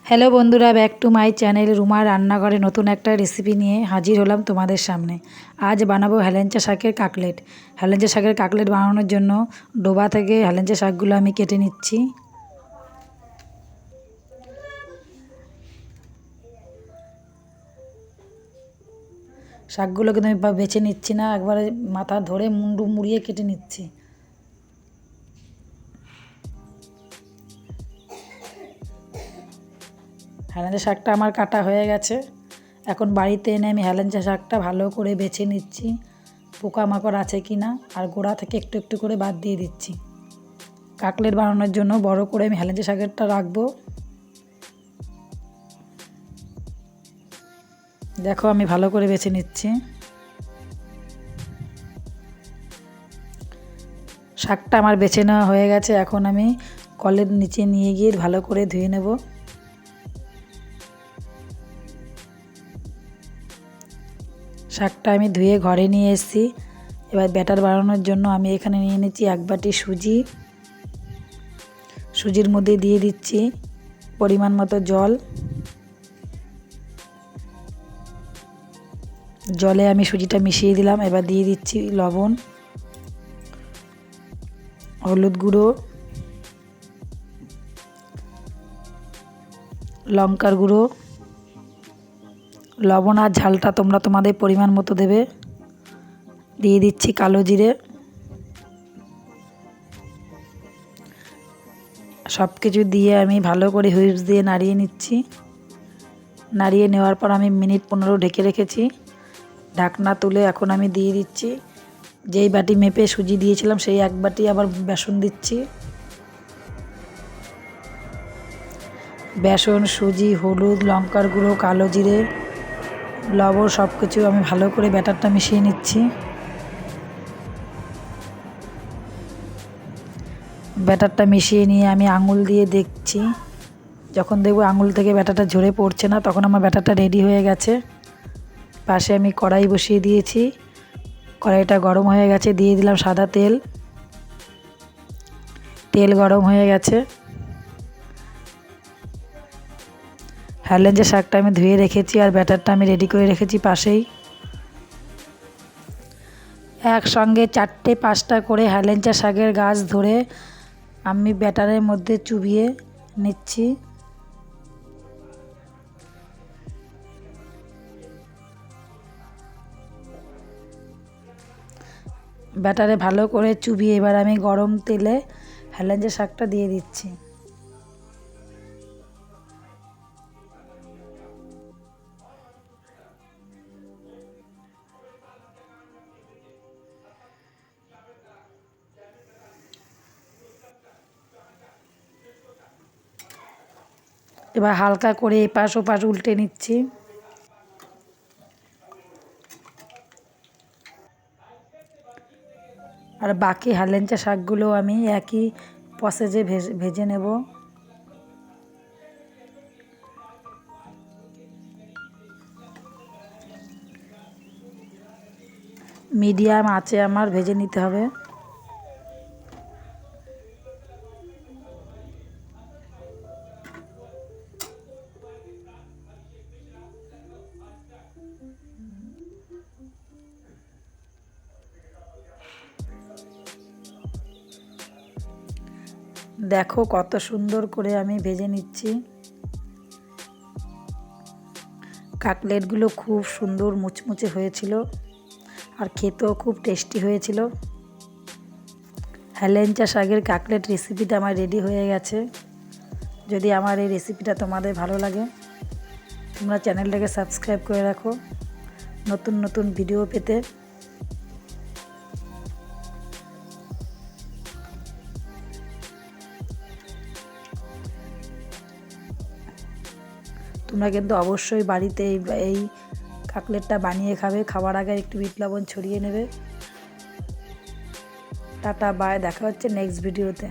Hello বন্ধুরা, back to my channel Ruma রান্নাঘরে নতুন একটা রেসিপি নিয়ে হাজির হলাম তোমাদের সামনে। আজ বানাবো হেলেঞ্চা শাকের কাকলেট। হেলেঞ্চা শাকের কাকলেট বানানোর জন্য ডোবা থেকে হেলেঞ্চা শাকগুলো আমি কেটে নিচ্ছি। শাকগুলো কিন্তু আমি বেছে নিচ্ছি না, একবারে মাথা ধরে মুন্ডু মুড়িয়ে কেটে নিচ্ছি। হেলেঞ্চা শাকটা আমার কাটা হয়ে গেছে। এখন বাড়িতে এনে আমি হেলেঞ্চা শাকটা ভালো করে বেছে নিচ্ছি, পোকামাকড় আছে কি না, আর গোড়া থেকে একটু একটু করে বাদ দিয়ে দিচ্ছি। কাকলেট বানানোর জন্য বড় করে আমি হেলেঞ্চা শাকটা রাখবো। দেখো আমি ভালো করে বেছে নিচ্ছি। শাকটা আমার বেছে নেওয়া হয়ে গেছে। এখন আমি কলের নিচে নিয়ে গিয়ে ভালো করে ধুয়ে নেব। শাকটা আমি ধুয়ে ঘরে নিয়ে এসেছি। এবার ব্যাটার বানানোর জন্য আমি এখানে নিয়ে নিচ্ছি 1 বাটি সুজি। সুজির মধ্যে দিয়ে দিচ্ছি পরিমাণ মতো জল। জলে আমি সুজিটা মিশিয়ে দিলাম। এবার দিয়ে দিচ্ছি লবণ, হলুদ গুঁড়ো, লঙ্কার গুঁড়ো। লবণ আর ঝালটা তোমরা তোমাদের পরিমাণ মতো দেবে। দিয়ে দিচ্ছি কালো জিরে। সব কিছু দিয়ে আমি ভালো করে হুইস্ক দিয়ে নাড়িয়ে নিচ্ছি। নাড়িয়ে নেওয়ার পর আমি মিনিট 15 ঢেকে রেখেছি। ঢাকনা তুলে এখন আমি দিয়ে দিচ্ছি যেই বাটি মেপে সুজি দিয়েছিলাম সেই 1 বাটি আবার বেসন দিচ্ছি। বেসন, সুজি, হলুদ, লঙ্কার গুঁড়ো, কালো জিরে, লবণ সব কিছু আমি ভালো করে ব্যাটারটা মিশিয়ে নিচ্ছি। ব্যাটারটা মিশিয়ে নিয়ে আমি আঙুল দিয়ে দেখছি। যখন দেখবো আঙুল থেকে ব্যাটারটা ঝরে পড়ছে না, তখন আমার ব্যাটারটা রেডি হয়ে গেছে। পাশে আমি কড়াই বসিয়ে দিয়েছি। কড়াইটা গরম হয়ে গেছে, দিয়ে দিলাম সাদা তেল। তেল গরম হয়ে গেছে। হেলেঞ্চা শাকটা আমি ধুয়ে রেখেছি আর ব্যাটারটা আমি রেডি করে রেখেছি পাশেই। একসঙ্গে 4-5টা করে হেলেঞ্চা শাকের গাছ ধরে আমি ব্যাটারের মধ্যে চুবিয়ে নিচ্ছি। ব্যাটারে ভালো করে চুবিয়ে এবার আমি গরম তেলে হেলেঞ্চা শাকটা দিয়ে দিচ্ছি। এবার হালকা করে এপাশ ওপাশ উল্টে নিচ্ছি। আর বাকি হেলেঞ্চা শাকগুলো আমি একই প্রসেসে ভেজে নেব। মিডিয়াম আঁচে আমার ভেজে নিতে হবে। দেখো কত সুন্দর করে আমি ভেজে নিচ্ছি। কাকলেটগুলো খুব সুন্দর মুচমুচে হয়েছিল আর খেতেও খুব টেস্টি হয়েছিল। হেলেঞ্চা শাকের কাকলেট রেসিপিটা আমার রেডি হয়ে গেছে। যদি আমার এই রেসিপিটা তোমাদের ভালো লাগে, তোমরা চ্যানেলটাকে সাবস্ক্রাইব করে রাখো নতুন নতুন ভিডিও পেতে। তোমরা কিন্তু অবশ্যই বাড়িতে এই কাকলেটটা বানিয়ে খাবে। খাবার আগে একটু বিট লবণ ছড়িয়ে নেবে। টাটা বাই, দেখা হচ্ছে নেক্সট ভিডিওতে।